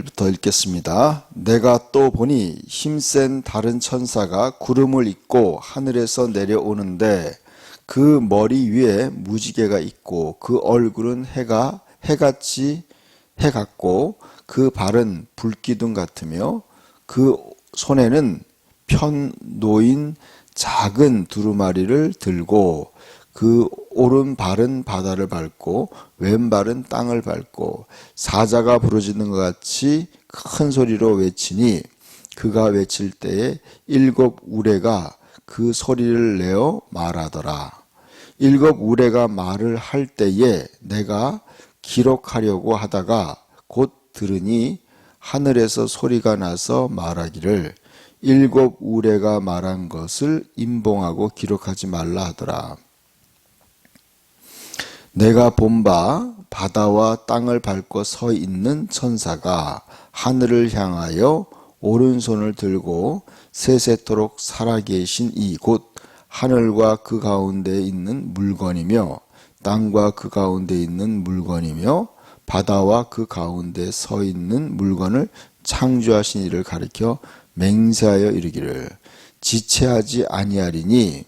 1절부터 읽겠습니다. 내가 또 보니 힘센 다른 천사가 구름을 입고 하늘에서 내려오는데 그 머리 위에 무지개가 있고 그 얼굴은 해 같고 그 발은 불기둥 같으며 그 손에는 편 놓인 작은 두루마리를 들고 그 오른발은 바다를 밟고 왼발은 땅을 밟고 사자가 부르짖는 것 같이 큰 소리로 외치니 그가 외칠 때에 7 우레가 그 소리를 내어 말하더라. 7 우레가 말을 할 때에 내가 기록하려고 하다가 곧 들으니 하늘에서 소리가 나서 말하기를 7 우레가 말한 것을 임봉하고 기록하지 말라 하더라. 내가 본 바 바다와 땅을 밟고 서 있는 천사가 하늘을 향하여 오른손을 들고 세세토록 살아계신 이 곧 하늘과 그 가운데 있는 물건이며 땅과 그 가운데 있는 물건이며 바다와 그 가운데 서 있는 물건을 창조하신 이를 가리켜 맹세하여 이르기를 지체하지 아니하리니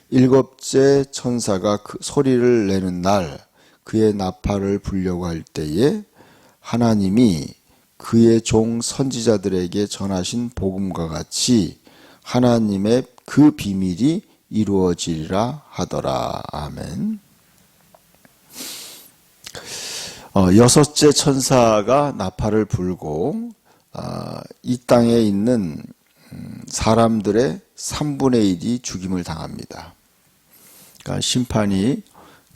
7째 천사가 그 소리를 내는 날 그의 나팔을 불려고 할 때에 하나님이 그의 종 선지자들에게 전하신 복음과 같이 하나님의 그 비밀이 이루어지리라 하더라. 아멘. 6째 천사가 나팔을 불고 이 땅에 있는 사람들의 3분의 1이 죽임을 당합니다. 그러니까 심판이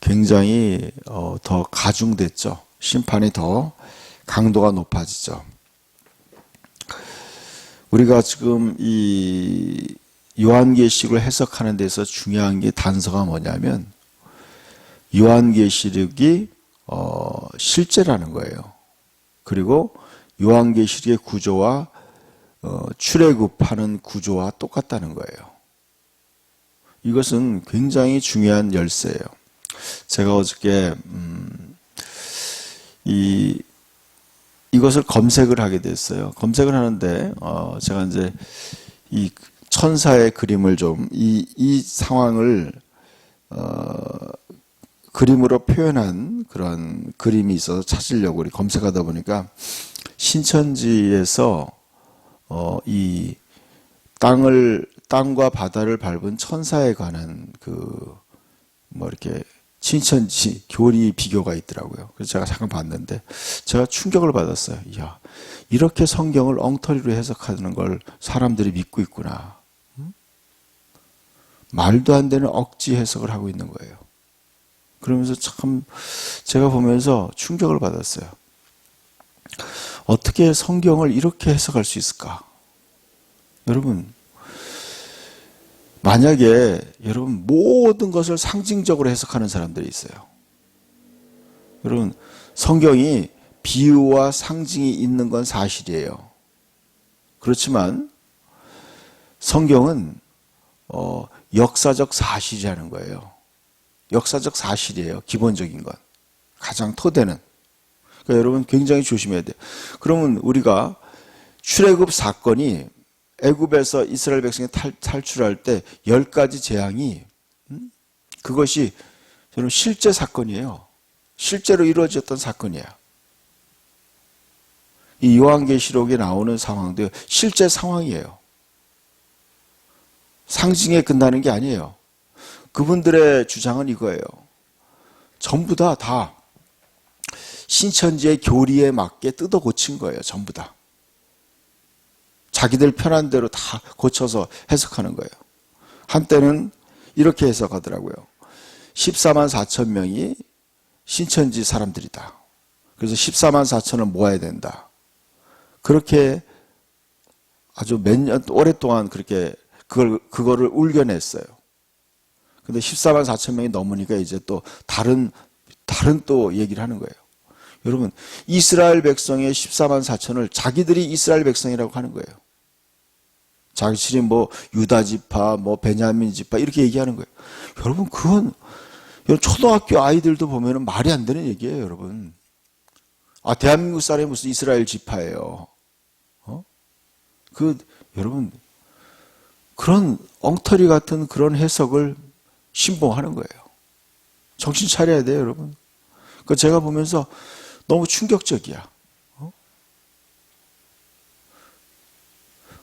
굉장히 더 가중됐죠. 심판이 더 강도가 높아지죠. 우리가 지금 이 요한계시록을 해석하는 데서 중요한 게 단서가 뭐냐면 요한계시록이 실제라는 거예요. 그리고 요한계시록의 구조와 출애굽하는 구조와 똑같다는 거예요. 이것은 굉장히 중요한 열쇠예요. 제가 어저께 이것을 검색을 하게 됐어요. 검색을 하는데 제가 이제 이 천사의 그림을 좀 이 상황을 그림으로 표현한 그런 그림이 있어서 찾으려고 우리 검색하다 보니까 신천지에서 이 땅과 바다를 밟은 천사에 관한 이렇게 신천지 교리 비교가 있더라고요. 그래서 제가 잠깐 봤는데 제가 충격을 받았어요. 이야, 이렇게 성경을 엉터리로 해석하는 걸 사람들이 믿고 있구나. 말도 안 되는 억지 해석을 하고 있는 거예요. 그러면서 참 제가 보면서 충격을 받았어요. 어떻게 성경을 이렇게 해석할 수 있을까? 여러분, 만약에 여러분 모든 것을 상징적으로 해석하는 사람들이 있어요. 여러분, 성경이 비유와 상징이 있는 건 사실이에요. 그렇지만 성경은 역사적 사실이라는 거예요. 역사적 사실이에요. 기본적인 건. 가장 토대는. 그러니까 여러분 굉장히 조심해야 돼요. 그러면 우리가 출애굽 사건이 애굽에서 이스라엘 백성이 탈출할 때 10가지 재앙이 그것이 저는 실제 사건이에요. 실제로 이루어졌던 사건이에요. 이 요한계시록에 나오는 상황도 실제 상황이에요. 상징에 끝나는 게 아니에요. 그분들의 주장은 이거예요. 전부 다 신천지의 교리에 맞게 뜯어 고친 거예요. 전부 다. 자기들 편한 대로 다 고쳐서 해석하는 거예요. 한때는 이렇게 해석하더라고요. 14만 4천 명이 신천지 사람들이다. 그래서 14만 4천을 모아야 된다. 그렇게 아주 오랫동안 그렇게 그거를 울겨냈어요. 근데 14만 4천 명이 넘으니까 이제 또 다른 또 얘기를 하는 거예요. 여러분, 이스라엘 백성의 14만 4천을 자기들이 이스라엘 백성이라고 하는 거예요. 자기들이 유다 지파, 베냐민 지파 이렇게 얘기하는 거예요. 여러분, 그건 초등학교 아이들도 보면은 말이 안 되는 얘기예요, 여러분. 아, 대한민국 사람이 무슨 이스라엘 지파예요. 여러분, 그런 엉터리 같은 그런 해석을 신봉하는 거예요. 정신 차려야 돼요, 여러분. 제가 보면서 너무 충격적이야.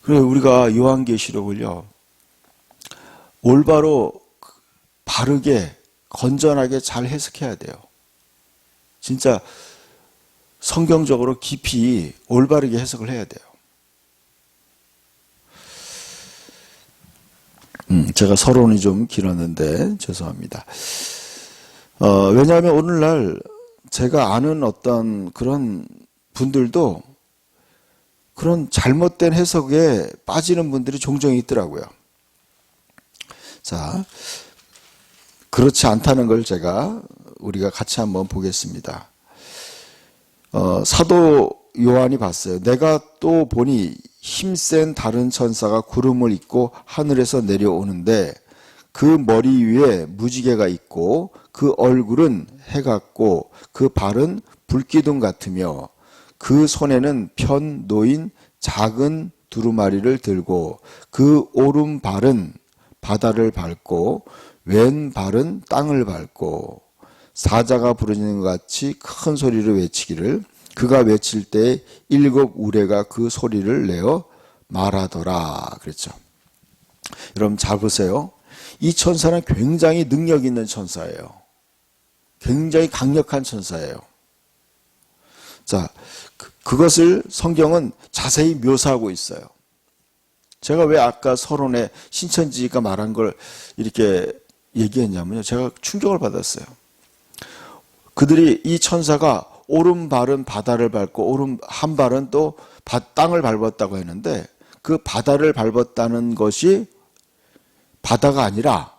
그래서 우리가 요한계시록을요, 올바로, 바르게, 건전하게 잘 해석해야 돼요. 진짜 성경적으로 깊이 올바르게 해석을 해야 돼요. 제가 서론이 좀 길었는데 죄송합니다. 왜냐하면 오늘날 제가 아는 어떤 그런 분들도 그런 잘못된 해석에 빠지는 분들이 종종 있더라고요. 자, 그렇지 않다는 걸 우리가 같이 한번 보겠습니다. 사도 요한이 봤어요. 내가 또 보니 힘센 다른 천사가 구름을 입고 하늘에서 내려오는데 그 머리 위에 무지개가 있고 그 얼굴은 해 같고 그 발은 불기둥 같으며 그 손에는 편 놓인 작은 두루마리를 들고 그 오른발은 바다를 밟고 왼발은 땅을 밟고 사자가 부르짖는 것 같이 큰 소리를 외치기를 그가 외칠 때 7 우레가 그 소리를 내어 말하더라 그랬죠. 여러분 잘 보세요. 이 천사는 굉장히 능력 있는 천사예요. 굉장히 강력한 천사예요. 자, 그것을 성경은 자세히 묘사하고 있어요. 제가 왜 아까 서론에 신천지가 말한 걸 이렇게 얘기했냐면요. 제가 충격을 받았어요. 그들이 이 천사가 오른발은 바다를 밟고 오른 한 발은 또 땅을 밟았다고 했는데 그 바다를 밟았다는 것이 바다가 아니라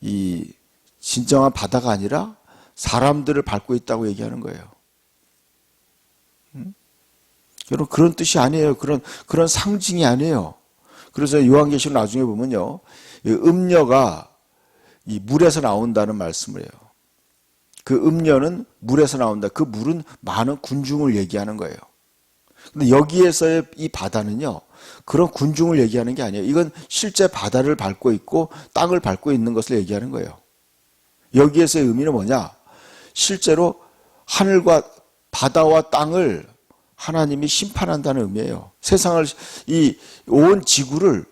이 진정한 바다가 아니라 사람들을 밟고 있다고 얘기하는 거예요. 여러분 그런 뜻이 아니에요. 그런 상징이 아니에요. 그래서 요한계시록 나중에 보면요, 음녀가 이 물에서 나온다는 말씀을 해요. 그 음녀는 물에서 나온다. 그 물은 많은 군중을 얘기하는 거예요. 근데 여기에서의 이 바다는요, 그런 군중을 얘기하는 게 아니에요. 이건 실제 바다를 밟고 있고 땅을 밟고 있는 것을 얘기하는 거예요. 여기에서의 의미는 뭐냐? 실제로 하늘과 바다와 땅을 하나님이 심판한다는 의미예요. 세상을, 이 온 지구를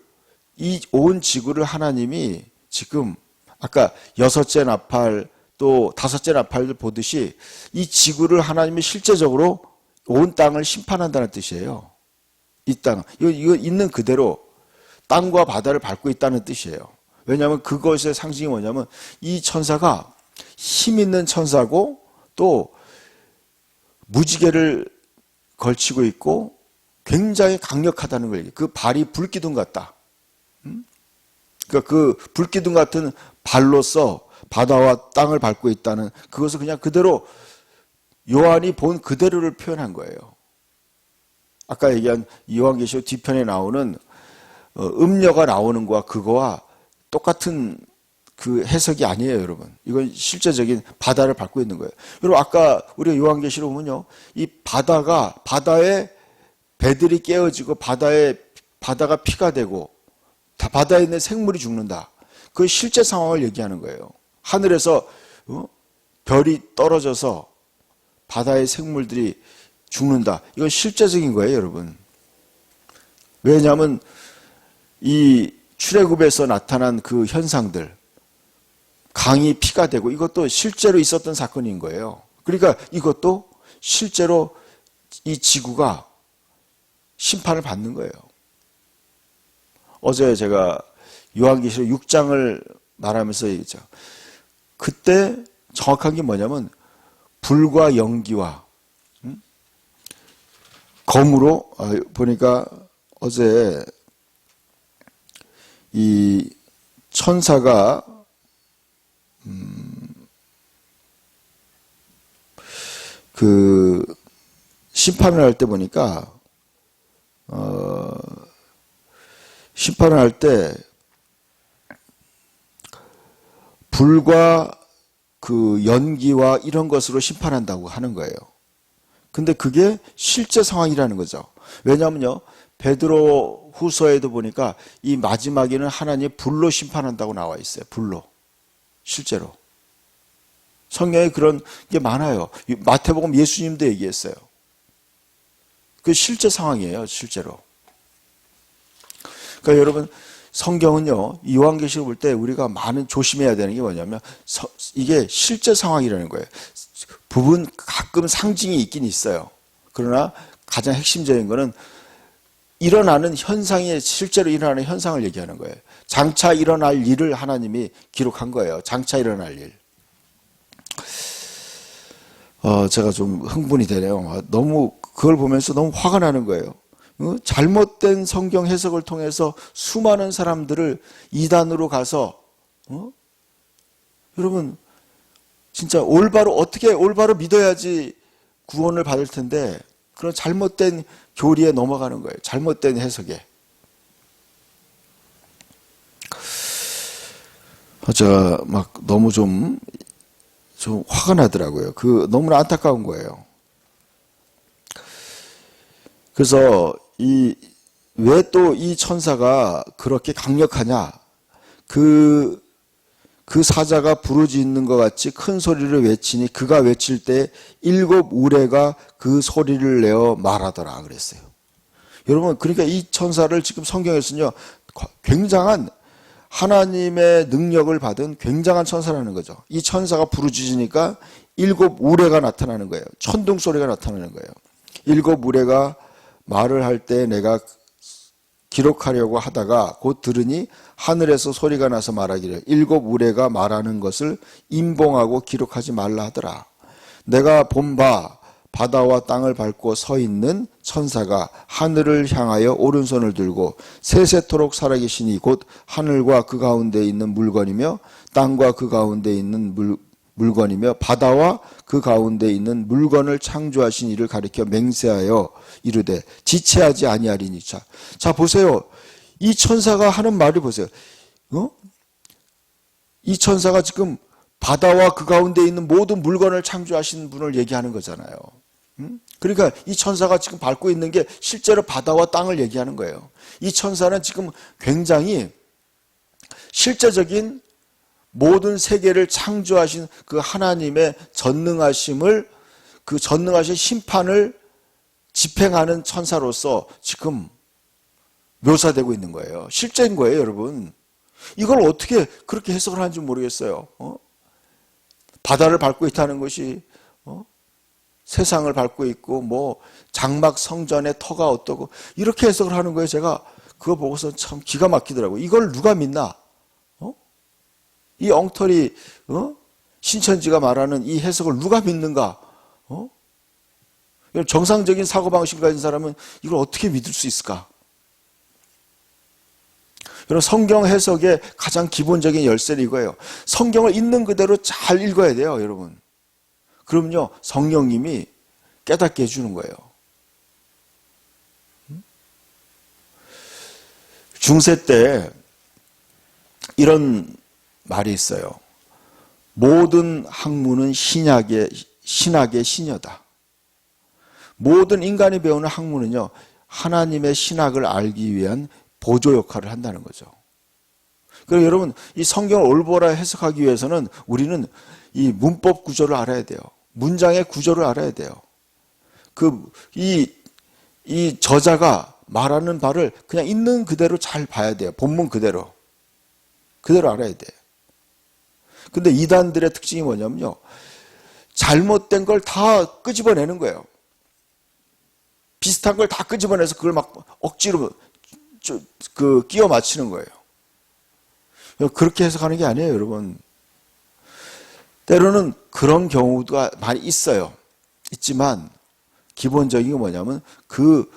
하나님이 지금 아까 6째 나팔 또 5째 나팔을 보듯이 이 지구를 하나님이 실제적으로 온 땅을 심판한다는 뜻이에요. 이 땅, 이거 있는 그대로 땅과 바다를 밟고 있다는 뜻이에요. 왜냐하면 그것의 상징이 뭐냐면 이 천사가 힘 있는 천사고 또 무지개를 걸치고 있고 굉장히 강력하다는 거예요. 그 발이 불기둥 같다. 그러니까 그 불기둥 같은 발로서 바다와 땅을 밟고 있다는 그것을 그냥 그대로 요한이 본 그대로를 표현한 거예요. 아까 얘기한 요한계시록 뒤편에 나오는 음녀가 나오는 거와 그거와 똑같은 그 해석이 아니에요, 여러분. 이건 실제적인 바다를 밟고 있는 거예요. 여러분 아까 우리가 요한계시록 보면요, 이 바다에 배들이 깨어지고 바다가 피가 되고 바다에 있는 생물이 죽는다. 그 실제 상황을 얘기하는 거예요. 하늘에서 별이 떨어져서 바다의 생물들이 죽는다. 이건 실제적인 거예요, 여러분. 왜냐하면 이 출애굽에서 나타난 그 현상들, 강이 피가 되고 이것도 실제로 있었던 사건인 거예요. 그러니까 이것도 실제로 이 지구가 심판을 받는 거예요. 어제 제가 요한계시록 6장을 말하면서 얘기했죠. 그때 정확한 게 뭐냐면 불과 연기와 검으로 보니까 어제 이 천사가 그 심판을 할 때 보니까 심판을 할 때 불과 그 연기와 이런 것으로 심판한다고 하는 거예요. 근데 그게 실제 상황이라는 거죠. 왜냐하면요, 베드로 후서에도 보니까 이 마지막에는 하나님이 불로 심판한다고 나와 있어요. 불로. 실제로. 성경에 그런 게 많아요. 마태복음 예수님도 얘기했어요. 그 실제 상황이에요. 실제로. 그러니까 여러분, 성경은요, 요한계시록 볼 때 우리가 많은 조심해야 되는 게 뭐냐면 이게 실제 상황이라는 거예요. 부분 가끔 상징이 있긴 있어요. 그러나 가장 핵심적인 거는 일어나는 현상이 실제로 일어나는 현상을 얘기하는 거예요. 장차 일어날 일을 하나님이 기록한 거예요. 장차 일어날 일. 제가 좀 흥분이 되네요. 너무 그걸 보면서 너무 화가 나는 거예요. 잘못된 성경 해석을 통해서 수많은 사람들을 이단으로 가서 여러분 진짜 어떻게 올바로 믿어야지 구원을 받을 텐데 그런 잘못된 교리에 넘어가는 거예요. 잘못된 해석에. 제가 막 너무 좀 화가 나더라고요. 너무나 안타까운 거예요. 그래서 왜 또 이 천사가 그렇게 강력하냐? 그 사자가 부르짖는 것 같이 큰 소리를 외치니 그가 외칠 때 7 우레가 그 소리를 내어 말하더라 그랬어요. 여러분, 그러니까 이 천사를 지금 성경에서는요, 굉장한 하나님의 능력을 받은 굉장한 천사라는 거죠. 이 천사가 부르짖으니까 7 우레가 나타나는 거예요. 천둥 소리가 나타나는 거예요. 7 우레가 말을 할 때 내가 기록하려고 하다가 곧 들으니 하늘에서 소리가 나서 말하기를 7 우레가 말하는 것을 임봉하고 기록하지 말라 하더라. 내가 본 바 바다와 땅을 밟고 서 있는 천사가 하늘을 향하여 오른손을 들고 세세토록 살아계시니 곧 하늘과 그 가운데 있는 물건이며 땅과 그 가운데 있는 물건이며 바다와 그 가운데 있는 물건을 창조하신 이를 가리켜 맹세하여 이르되 지체하지 아니하리니. 자 보세요. 이 천사가 하는 말을 보세요. 이 천사가 지금 바다와 그 가운데 있는 모든 물건을 창조하신 분을 얘기하는 거잖아요. 그러니까 이 천사가 지금 밟고 있는 게 실제로 바다와 땅을 얘기하는 거예요. 이 천사는 지금 굉장히 실제적인 모든 세계를 창조하신 그 하나님의 전능하심을, 그 전능하신 심판을 집행하는 천사로서 지금 묘사되고 있는 거예요. 실제인 거예요, 여러분. 이걸 어떻게 그렇게 해석을 하는지 모르겠어요. 바다를 밟고 있다는 것이 세상을 밟고 있고 장막 성전의 터가 어떠고 이렇게 해석을 하는 거예요. 제가 그거 보고서 참 기가 막히더라고요. 이걸 누가 믿나? 이 엉터리 신천지가 말하는 이 해석을 누가 믿는가? 정상적인 사고방식을 가진 사람은 이걸 어떻게 믿을 수 있을까? 여러분, 성경 해석의 가장 기본적인 열쇠는 이거예요. 성경을 있는 그대로 잘 읽어야 돼요, 여러분. 그럼요, 성령님이 깨닫게 해주는 거예요. 중세 때 이런 말이 있어요. 모든 학문은 신학의 신여다. 모든 인간이 배우는 학문은요, 하나님의 신학을 알기 위한 보조 역할을 한다는 거죠. 그래서 여러분, 이 성경을 올바로 해석하기 위해서는 우리는 이 문법 구조를 알아야 돼요. 문장의 구조를 알아야 돼요. 이 저자가 말하는 바를 그냥 있는 그대로 잘 봐야 돼요. 본문 그대로. 그대로 알아야 돼요. 근데 이단들의 특징이 뭐냐면요, 잘못된 걸 다 끄집어내는 거예요. 비슷한 걸 다 끄집어내서 그걸 막 억지로 끼워 맞추는 거예요. 그렇게 해석하는 게 아니에요, 여러분. 때로는 그런 경우가 많이 있어요. 있지만 기본적인 게 뭐냐면 그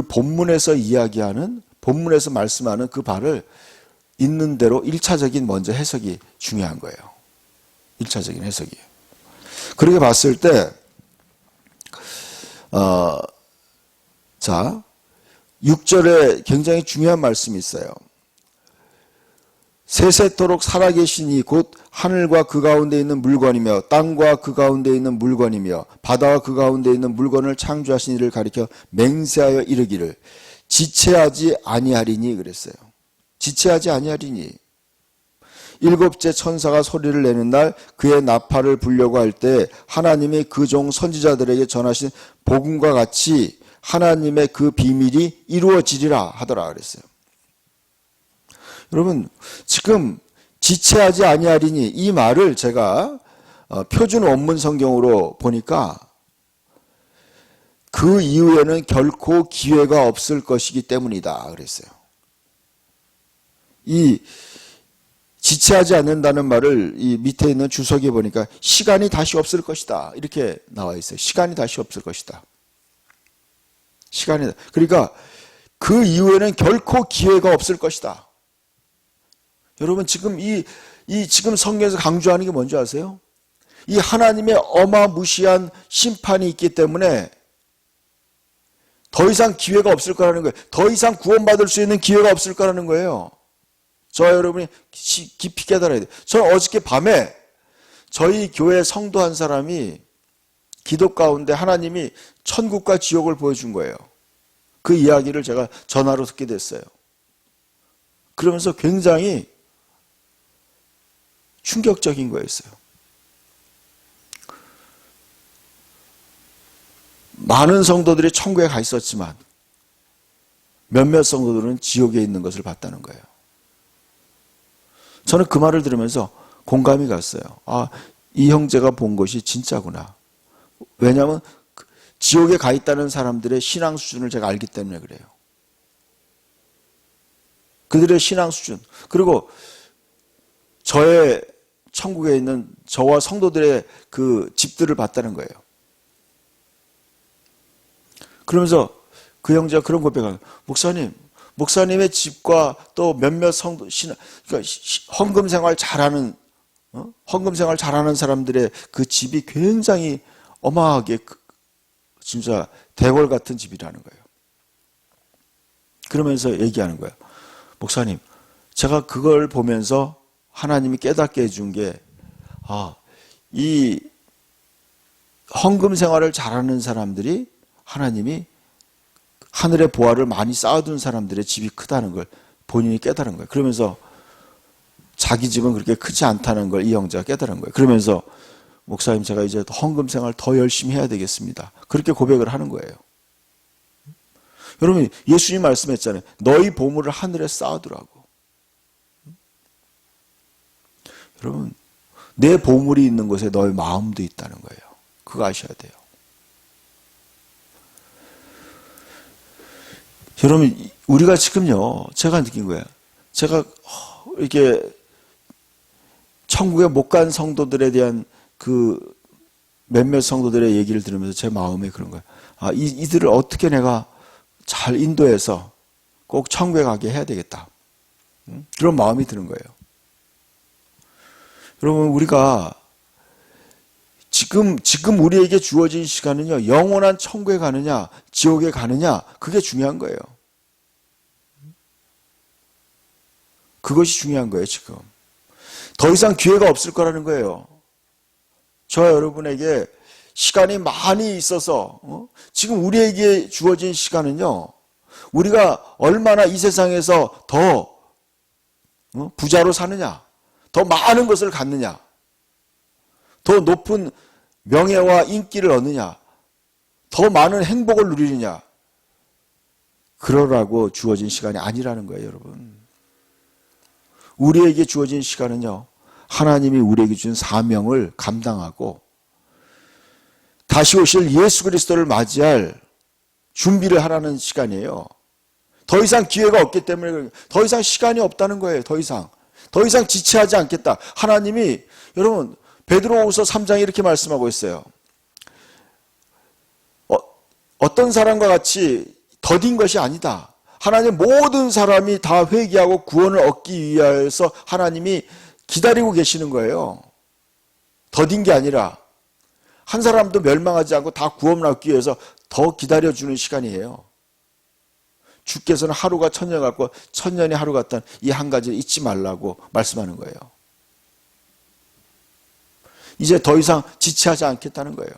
본문에서 이야기하는, 본문에서 말씀하는 그 바를 있는 대로 1차적인 먼저 해석이 중요한 거예요. 1차적인 해석이. 그렇게 봤을 때 자, 6절에 굉장히 중요한 말씀이 있어요. 세세토록 살아계신 이 곧 하늘과 그 가운데 있는 물건이며 땅과 그 가운데 있는 물건이며 바다와 그 가운데 있는 물건을 창조하신 이를 가리켜 맹세하여 이르기를 지체하지 아니하리니 그랬어요. 지체하지 아니하리니. 일곱째 천사가 소리를 내는 날 그의 나팔을 불려고 할 때 하나님이 그 종 선지자들에게 전하신 복음과 같이 하나님의 그 비밀이 이루어지리라 하더라 그랬어요. 여러분 지금 지체하지 아니하리니 이 말을 제가 표준 원문 성경으로 보니까 그 이후에는 결코 기회가 없을 것이기 때문이다 그랬어요. 이 지체하지 않는다는 말을 이 밑에 있는 주석에 보니까 시간이 다시 없을 것이다 이렇게 나와 있어요. 시간이 다시 없을 것이다. 시간이 그러니까 그 이후에는 결코 기회가 없을 것이다. 여러분 지금 지금 성경에서 강조하는 게 뭔지 아세요? 이 하나님의 어마무시한 심판이 있기 때문에 더 이상 기회가 없을 거라는 거예요. 더 이상 구원받을 수 있는 기회가 없을 거라는 거예요. 저와 여러분이 깊이 깨달아야 돼요. 저는 어저께 밤에 저희 교회 성도 한 사람이 기도 가운데 하나님이 천국과 지옥을 보여준 거예요. 그 이야기를 제가 전화로 듣게 됐어요. 그러면서 굉장히 충격적인 거였어요. 많은 성도들이 천국에 가 있었지만 몇몇 성도들은 지옥에 있는 것을 봤다는 거예요. 저는 그 말을 들으면서 공감이 갔어요. 아, 이 형제가 본 것이 진짜구나. 왜냐하면 지옥에 가 있다는 사람들의 신앙 수준을 제가 알기 때문에 그래요. 그들의 신앙 수준, 그리고 저의 천국에 있는 저와 성도들의 그 집들을 봤다는 거예요. 그러면서 그 형제가 그런 고백을 하는 목사님의 집과 또 몇몇 성도, 그러니까 헌금 생활 잘하는, 헌금 생활 잘하는 사람들의 그 집이 굉장히 어마하게 진짜 대궐 같은 집이라는 거예요. 그러면서 얘기하는 거예요. 목사님, 제가 그걸 보면서 하나님이 깨닫게 해준 게, 이 헌금 생활을 잘하는 사람들이 하나님이 하늘의 보화를 많이 쌓아둔 사람들의 집이 크다는 걸 본인이 깨달은 거예요. 그러면서 자기 집은 그렇게 크지 않다는 걸 이 형제가 깨달은 거예요. 그러면서 목사님 제가 이제 헌금 생활 더 열심히 해야 되겠습니다. 그렇게 고백을 하는 거예요. 여러분 예수님 말씀했잖아요. 너희 보물을 하늘에 쌓아두라고. 여러분 내 보물이 있는 곳에 너의 마음도 있다는 거예요. 그거 아셔야 돼요. 여러분 우리가 지금요 제가 느낀 거예요. 제가 이렇게 천국에 못 간 성도들에 대한 그 몇몇 성도들의 얘기를 들으면서 제 마음에 그런 거예요. 이들을 어떻게 내가 잘 인도해서 꼭 천국에 가게 해야 되겠다. 그런 마음이 드는 거예요. 여러분 우리가 지금 우리에게 주어진 시간은요 영원한 천국에 가느냐 지옥에 가느냐 그게 중요한 거예요. 그것이 중요한 거예요. 지금 더 이상 기회가 없을 거라는 거예요. 저와 여러분에게 시간이 많이 있어서 지금 우리에게 주어진 시간은요 우리가 얼마나 이 세상에서 더 부자로 사느냐, 더 많은 것을 갖느냐, 더 높은 명예와 인기를 얻느냐, 더 많은 행복을 누리느냐, 그러라고 주어진 시간이 아니라는 거예요. 여러분 우리에게 주어진 시간은요 하나님이 우리에게 준 사명을 감당하고 다시 오실 예수 그리스도를 맞이할 준비를 하라는 시간이에요. 더 이상 기회가 없기 때문에 더 이상 시간이 없다는 거예요. 더 이상 지체하지 않겠다. 하나님이 여러분 베드로후서 3장에 이렇게 말씀하고 있어요. 어떤 사람과 같이 더딘 것이 아니다. 하나님 모든 사람이 다 회개하고 구원을 얻기 위하여서 하나님이 기다리고 계시는 거예요. 더딘 게 아니라 한 사람도 멸망하지 않고 다 구원 얻기 위해서 더 기다려주는 시간이에요. 주께서는 하루가 천년 같고 천년이 하루 같다는 이 한 가지를 잊지 말라고 말씀하는 거예요. 이제 더 이상 지체하지 않겠다는 거예요.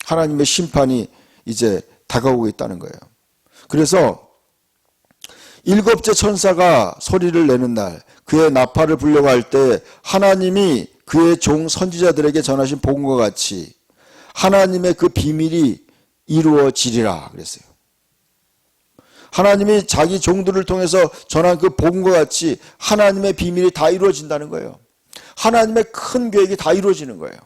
하나님의 심판이 이제 다가오고 있다는 거예요. 그래서 일곱째 천사가 소리를 내는 날, 그의 나팔을 불려고 할 때 하나님이 그의 종 선지자들에게 전하신 복음과 같이 하나님의 그 비밀이 이루어지리라 그랬어요. 하나님이 자기 종들을 통해서 전한 그 복음과 같이 하나님의 비밀이 다 이루어진다는 거예요. 하나님의 큰 계획이 다 이루어지는 거예요.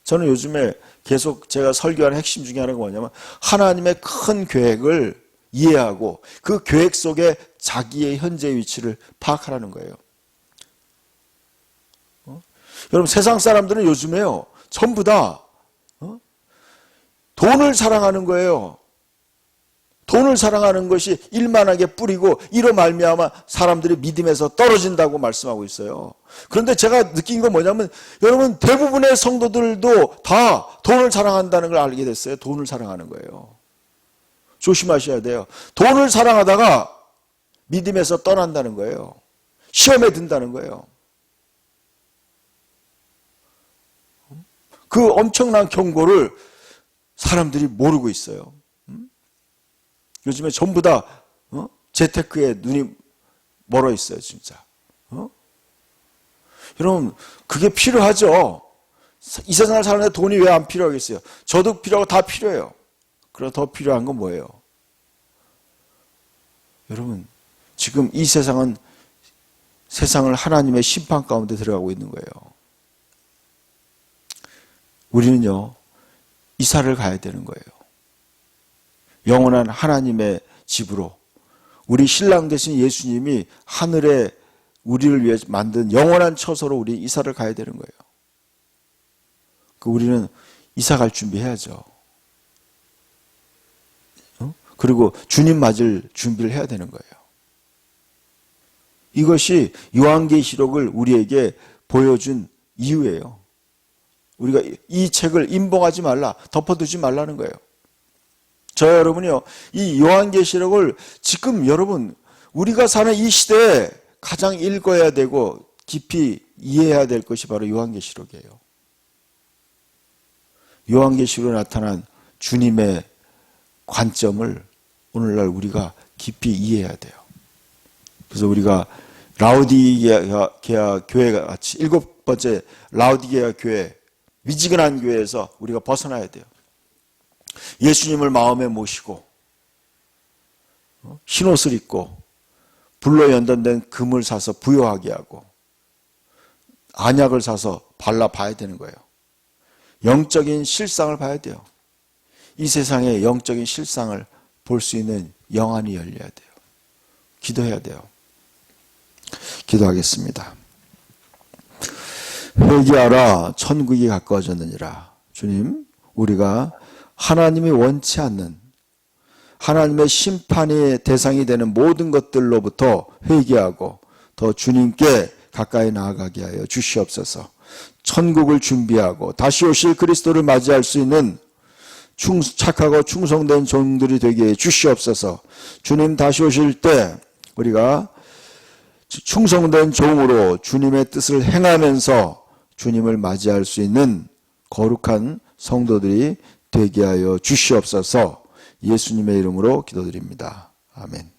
저는 요즘에 계속 제가 설교하는 핵심 중에 하나가 뭐냐면 하나님의 큰 계획을 이해하고 그 계획 속에 자기의 현재 위치를 파악하라는 거예요. 여러분, 세상 사람들은 요즘에요, 전부 다 돈을 사랑하는 거예요. 돈을 사랑하는 것이 일만하게 뿌리고 이로 말미암아 사람들이 믿음에서 떨어진다고 말씀하고 있어요. 그런데 제가 느낀 건 뭐냐면 여러분, 대부분의 성도들도 다 돈을 사랑한다는 걸 알게 됐어요. 돈을 사랑하는 거예요. 조심하셔야 돼요. 돈을 사랑하다가 믿음에서 떠난다는 거예요. 시험에 든다는 거예요. 그 엄청난 경고를 사람들이 모르고 있어요. 요즘에 전부 다 재테크에 눈이 멀어 있어요, 진짜. 여러분, 그게 필요하죠. 이 세상을 사는데 돈이 왜 안 필요하겠어요? 저도 필요하고 다 필요해요. 그리고 더 필요한 건 뭐예요? 여러분, 지금 이 세상은 세상을 하나님의 심판 가운데 들어가고 있는 거예요. 우리는요, 이사를 가야 되는 거예요. 영원한 하나님의 집으로. 우리 신랑 되신 예수님이 하늘에 우리를 위해 만든 영원한 처소로 우리 이사를 가야 되는 거예요. 우리는 이사 갈 준비해야죠. 그리고 주님 맞을 준비를 해야 되는 거예요. 이것이 요한계시록을 우리에게 보여준 이유예요. 우리가 이 책을 임봉하지 말라, 덮어두지 말라는 거예요. 저와 여러분이요, 이 요한계시록을 지금 여러분, 우리가 사는 이 시대에 가장 읽어야 되고 깊이 이해해야 될 것이 바로 요한계시록이에요. 요한계시록에 나타난 주님의 관점을 오늘날 우리가 깊이 이해해야 돼요. 그래서 우리가 라오디게아 교회가 같이 7번째 라오디게아 교회, 미지근한 교회에서 우리가 벗어나야 돼요. 예수님을 마음에 모시고 흰옷을 입고 불로 연단된 금을 사서 부요하게 하고 안약을 사서 발라봐야 되는 거예요. 영적인 실상을 봐야 돼요. 이 세상의 영적인 실상을 볼 수 있는 영안이 열려야 돼요. 기도해야 돼요. 기도하겠습니다. 회개하라, 천국이 가까워졌느니라. 주님, 우리가 하나님이 원치 않는 하나님의 심판의 대상이 되는 모든 것들로부터 회개하고 더 주님께 가까이 나아가게 하여 주시옵소서. 천국을 준비하고 다시 오실 그리스도를 맞이할 수 있는 착하고 충성된 종들이 되게 해 주시옵소서. 주님 다시 오실 때 우리가 충성된 종으로 주님의 뜻을 행하면서 주님을 맞이할 수 있는 거룩한 성도들이 되게 하여 주시옵소서. 예수님의 이름으로 기도드립니다. 아멘.